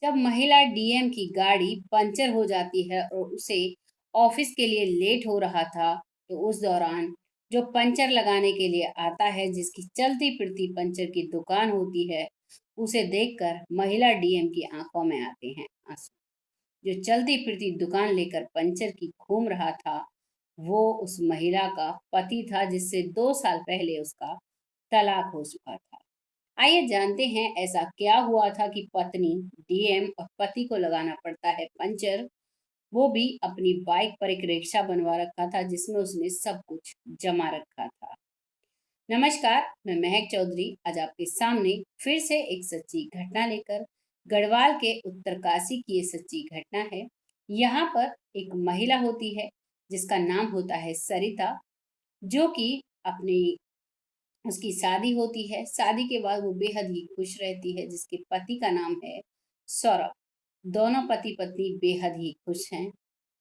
जब महिला डीएम की गाड़ी पंचर हो जाती है और उसे ऑफिस के लिए लेट हो रहा था, तो उस दौरान जो पंचर लगाने के लिए आता है, जिसकी चलती फिरती पंचर की दुकान होती है, उसे देखकर महिला डीएम की आंखों में आते हैं आंसू। जो चलती फिरती दुकान लेकर पंचर की घूम रहा था, वो उस महिला का पति था, जिससे 2 साल पहले उसका तलाक हो चुका था। आइए जानते हैं ऐसा क्या हुआ था कि पत्नी डीएम और पति को लगाना पड़ता है पंचर, वो भी अपनी बाइक पर एक रिक्शा बनवा रखा था जिसमें उसने सब कुछ जमा रखा था। नमस्कार, मैं महक चौधरी आज आपके सामने फिर से एक सच्ची घटना लेकर, गढ़वाल के उत्तरकाशी की ये सच्ची घटना है। यहाँ पर एक महिला होती है जिसका नाम होता है सरिता, जो कि अपनी उसकी शादी होती है। शादी के बाद वो बेहद ही खुश रहती है, जिसके पति का नाम है सौरभ। दोनों पति पत्नी बेहद ही खुश हैं।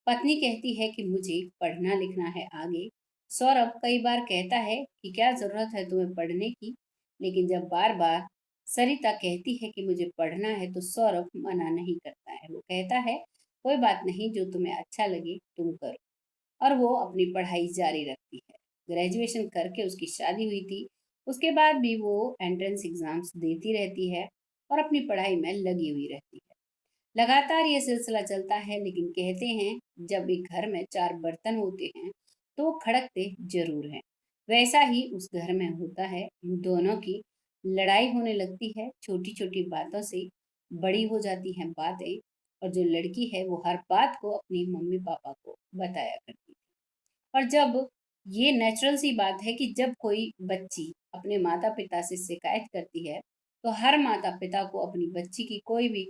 पत्नी कहती है कि मुझे पढ़ना लिखना है आगे। सौरभ कई बार कहता है कि क्या जरूरत है तुम्हें पढ़ने की, लेकिन जब बार बार सरिता कहती है कि मुझे पढ़ना है, तो सौरभ मना नहीं करता है। वो कहता है कोई बात नहीं, जो तुम्हें अच्छा लगे तुम करो। और वो अपनी पढ़ाई जारी रखती है। ग्रेजुएशन करके उसकी शादी हुई थी। उसके बाद भी वो एंट्रेंस एग्जाम्स देती रहती है और अपनी पढ़ाई में लगी हुई रहती है। लगातार ये सिलसिला चलता है, लेकिन कहते हैं जब एक घर में चार बर्तन होते हैं तो वो खड़कते जरूर हैं। वैसा ही उस घर में होता है। इन दोनों की लड़ाई होने लगती है, छोटी छोटी बातों से बड़ी हो जाती हैं बातें। और जो लड़की है वो हर बात को अपनी मम्मी पापा को बताया करती है। और जब ये नेचुरल सी बात है कि जब कोई बच्ची अपने माता पिता से शिकायत करती है, तो हर माता पिता को अपनी बच्ची की कोई भी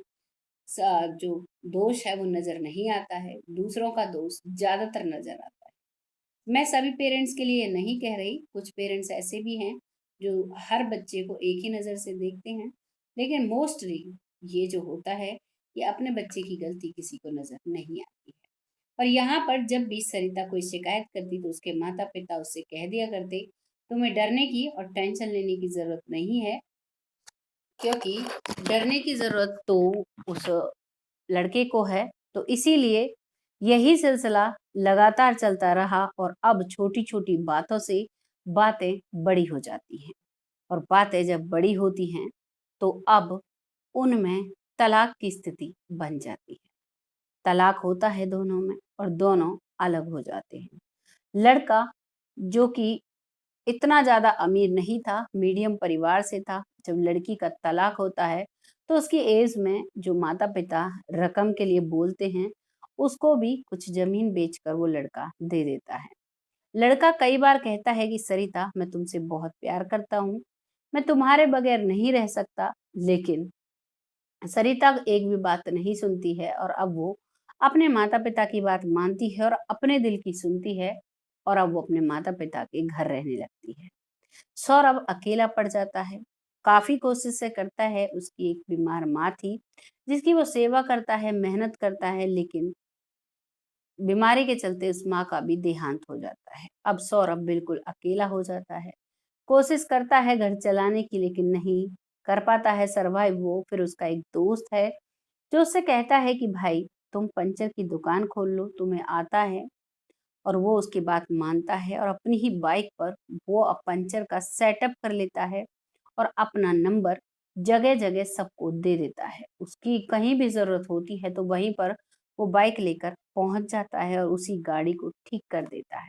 जो दोष है वो नजर नहीं आता है, दूसरों का दोष ज्यादातर नजर आता है। मैं सभी पेरेंट्स के लिए नहीं कह रही, कुछ पेरेंट्स ऐसे भी हैं जो हर बच्चे को एक ही नज़र से देखते हैं, लेकिन मोस्टली ये जो होता है, ये अपने बच्चे की गलती किसी को नज़र नहीं आती है। और यहाँ पर जब भी सरिता कोई शिकायत करती, तो उसके माता पिता उससे कह दिया करते तुम्हें डरने की और टेंशन लेने की जरूरत नहीं है, क्योंकि डरने की जरूरत तो उस लड़के को है। तो इसीलिए यही सिलसिला लगातार चलता रहा और अब छोटी छोटी बातों से बातें बड़ी हो जाती हैं। और बातें जब बड़ी होती हैं तो अब उनमें तलाक की स्थिति बन जाती है। तलाक होता है दोनों में और दोनों अलग हो जाते हैं। लड़का जो कि इतना ज्यादा अमीर नहीं था, मीडियम परिवार से था। जब लड़की का तलाक होता है तो उसकी एज में जो माता पिता रकम के लिए बोलते हैं, उसको भी कुछ जमीन बेचकर वो लड़का दे देता है। लड़का कई बार कहता है कि सरिता, मैं तुमसे बहुत प्यार करता हूँ, मैं तुम्हारे बगैर नहीं रह सकता। लेकिन सरिता एक भी बात नहीं सुनती है और अब वो अपने माता पिता की बात मानती है और अपने दिल की सुनती है। और अब वो अपने माता पिता के घर रहने लगती है। सौरभ अकेला पड़ जाता है। काफी कोशिशें करता है, उसकी एक बीमार माँ थी जिसकी वो सेवा करता है, मेहनत करता है, लेकिन बीमारी के चलते उस माँ का भी देहांत हो जाता है। अब सौरभ बिल्कुल अकेला हो जाता है। कोशिश करता है घर चलाने की, लेकिन नहीं कर पाता है सरवाइव वो। फिर उसका एक दोस्त है जो उससे कहता है कि भाई, तुम पंचर की दुकान खोल लो, तुम्हें आता है। और वो उसकी बात मानता है और अपनी ही बाइक पर वो अब पंचर का सेटअप कर लेता है और अपना नंबर जगह जगह सबको दे देता है। उसकी कहीं भी जरूरत होती है तो वहीं पर वो बाइक लेकर पहुंच जाता है और उसी गाड़ी को ठीक कर देता है।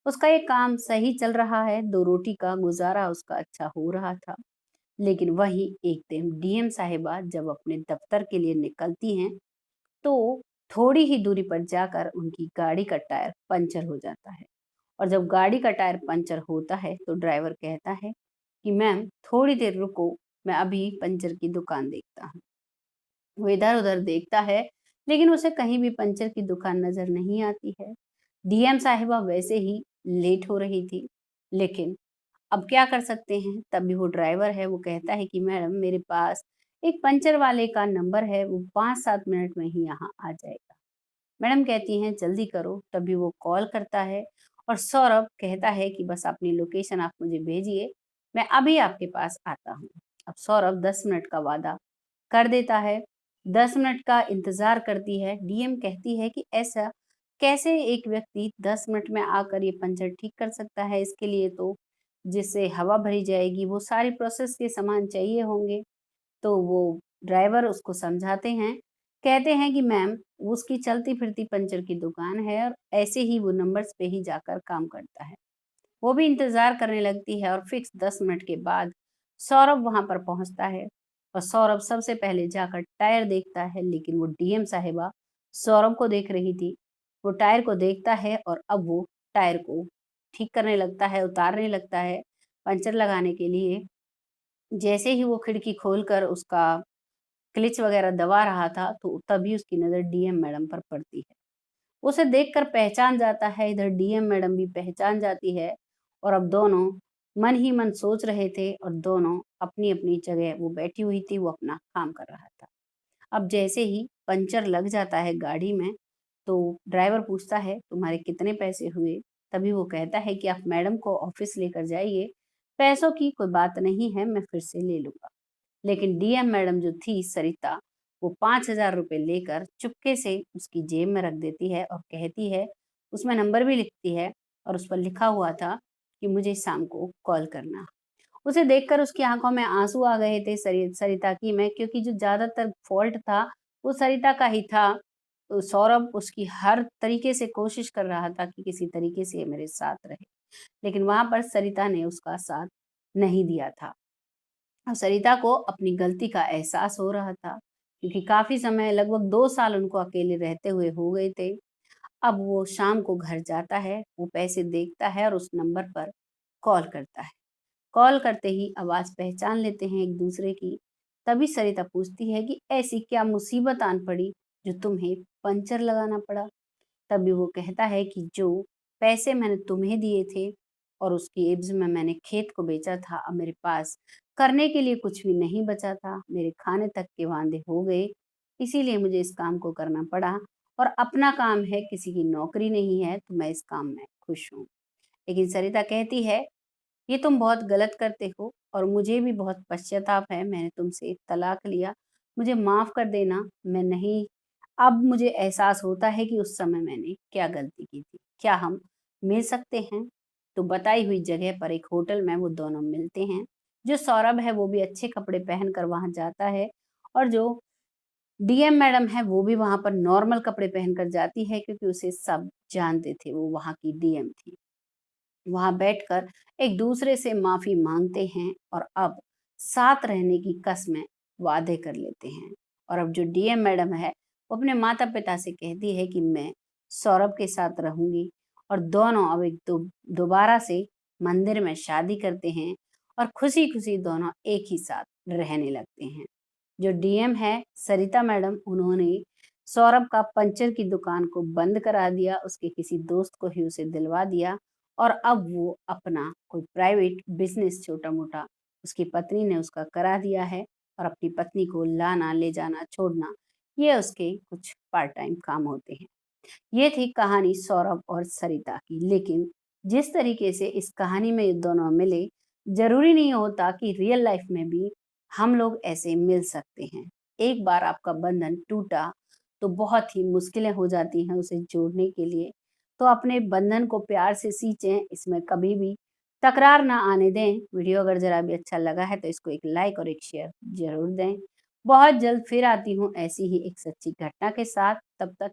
उसका ये काम सही चल रहा है, दो रोटी का गुजारा उसका अच्छा हो रहा था। लेकिन वही एक दिन डीएम साहिबा जब अपने दफ्तर के लिए निकलती हैं, तो थोड़ी ही दूरी पर जाकर उनकी गाड़ी का टायर पंचर हो जाता है। और जब गाड़ी का टायर पंचर होता है तो ड्राइवर कहता है कि मैम थोड़ी देर रुको, मैं अभी पंचर की दुकान देखता हूँ। वो इधर उधर देखता है, लेकिन उसे कहीं भी पंचर की दुकान नजर नहीं आती है। डीएम साहिबा वैसे ही लेट हो रही थी, लेकिन अब क्या कर सकते हैं। तभी वो ड्राइवर है, वो कहता है कि मैडम मेरे पास एक पंचर वाले का नंबर है, वो 5-7 मिनट में ही यहाँ आ जाएगा। मैडम कहती हैं जल्दी करो। तभी वो कॉल करता है और सौरभ कहता है कि बस अपनी लोकेशन आप मुझे भेजिए, मैं अभी आपके पास आता हूँ। अब सौरभ 10 मिनट का वादा कर देता है। 10 मिनट का इंतज़ार करती है। डीएम कहती है कि ऐसा कैसे एक व्यक्ति 10 मिनट में आकर ये पंचर ठीक कर सकता है? इसके लिए तो जिससे हवा भरी जाएगी, वो सारी प्रोसेस के सामान चाहिए होंगे। तो वो ड्राइवर उसको समझाते हैं, कहते हैं कि मैम उसकी चलती-फिरती पंचर की दुकान है और ऐसे ही वो नंबर्स पे ही जाकर काम करता है। वो भी इंतज़ार करने लगती है और फिक्स 10 मिनट के बाद सौरभ वहाँ पर पहुँचता है और सौरभ सबसे पहले जाकर टायर देखता है, लेकिन वो डीएम साहिबा सौरभ को देख रही थी। वो टायर को देखता है और अब वो टायर को ठीक करने लगता है, उतारने लगता है पंचर लगाने के लिए। जैसे ही वो खिड़की खोलकर उसका क्लिच वगैरह दबा रहा था, तो तभी उसकी नज़र डीएम मैडम पर पड़ती है। उसे देखकर पहचान जाता है, इधर डीएम मैडम भी पहचान जाती है और अब दोनों मन ही मन सोच रहे थे और दोनों अपनी-अपनी जगह वो बैठी हुई थी, वो अपना काम कर रहा था। अब जैसे ही पंचर लग जाता है गाड़ी में, तो ड्राइवर पूछता है, "तुम्हारे कितने पैसे हुए?" तभी वो कहता है कि, "आप मैडम को ऑफ़िस लेकर जाइए, पैसों की कोई बात नहीं है, मैं फिर से ले लूँगा।" लेकिन डीएम मैडम जो थी सरिता, वो 5,000 रुपए लेकर चुपके से उसकी जेब में रख देती है और कहती है, उसमें नंबर भी लिखती है और उस पर लिखा हुआ था कि मुझे शाम को कॉल करना। उसे देखकर उसकी आँखों में आँसू आ गए थे सरिता की में, क्योंकि जो ज़्यादातर फ़ॉल्ट था, वो सरिता का ही था। तो सौरभ उसकी हर तरीके से कोशिश कर रहा था कि किसी तरीके से ये मेरे साथ रहे, लेकिन वहाँ पर सरिता ने उसका साथ नहीं दिया था। अब सरिता को अपनी गलती का एहसास हो रहा था, क्योंकि काफ़ी समय लगभग 2 साल उनको अकेले रहते हुए हो गए थे। अब वो शाम को घर जाता है, वो पैसे देखता है और उस नंबर पर कॉल करता है। कॉल करते ही आवाज़ पहचान लेते हैं एक-दूसरे की। तभी सरिता पूछती है कि ऐसी क्या मुसीबत आन पड़ी जो तुम्हें पंचर लगाना पड़ा? तभी वो कहता है कि जो पैसे मैंने तुम्हें दिए थे और उसकी एवज़ में मैंने खेत को बेचा था, अब मेरे पास करने के लिए कुछ भी नहीं बचा था। मेरे खाने तक के वांदे हो गए, इसीलिए मुझे इस काम को करना पड़ा और अपना काम है, किसी की नौकरी नहीं है, तो मैं इस काम में खुश हूँ। लेकिन सरिता कहती है, "ये तुम बहुत गलत करते हो और मुझे भी बहुत पश्चाताप है, मैंने तुमसे तलाक लिया। मुझे माफ़ कर देना, मैं नहीं अब मुझे एहसास होता है कि उस समय मैंने क्या गलती की थी। क्या हम मिल सकते हैं?" तो बताई हुई जगह पर एक होटल में वो दोनों मिलते हैं। जो सौरभ है वो भी अच्छे कपड़े पहनकर वहाँ जाता है और जो डीएम मैडम है वो भी वहाँ पर नॉर्मल कपड़े पहनकर जाती है, क्योंकि उसे सब जानते थे, वो वहाँ की डीएम थी। वहाँ बैठकर एक दूसरे से माफ़ी माँगते हैं और अब साथ रहने की कसमें वादे कर लेते हैं। और अब जो डीएम मैडम है, वो अपने माता-पिता से कहती है कि मैं सौरभ के साथ रहूँगी और दोनों अब एक दो दोबारा से मंदिर में शादी करते हैं और खुशी-खुशी दोनों एक ही साथ रहने लगते हैं। जो डीएम है सरिता मैडम, उन्होंने सौरभ का पंचर की दुकान को बंद करा दिया, उसके किसी दोस्त को ही उसे दिलवा दिया और अब वो अपना कोई प्राइवेट बिज़नेस छोटा-मोटा उसकी पत्नी ने उसका करा दिया है और अपनी पत्नी को लाना, ले जाना, छोड़ना, ये उसके कुछ पार्ट टाइम काम होते हैं। ये थी कहानी सौरभ और सरिता की। लेकिन जिस तरीके से इस कहानी में ये दोनों मिले, ज़रूरी नहीं होता कि रियल लाइफ में भी हम लोग ऐसे मिल सकते हैं। एक बार आपका बंधन टूटा, तो बहुत ही मुश्किलें हो जाती हैं उसे जोड़ने के लिए। तो अपने बंधन को प्यार से सींचें, इसमें कभी भी तकरार ना आने दें। वीडियो अगर ज़रा भी अच्छा लगा है तो इसको एक लाइक और एक शेयर ज़रूर दें। बहुत जल्द फिर आती हूँ ऐसी ही एक सच्ची घटना के साथ, तब तक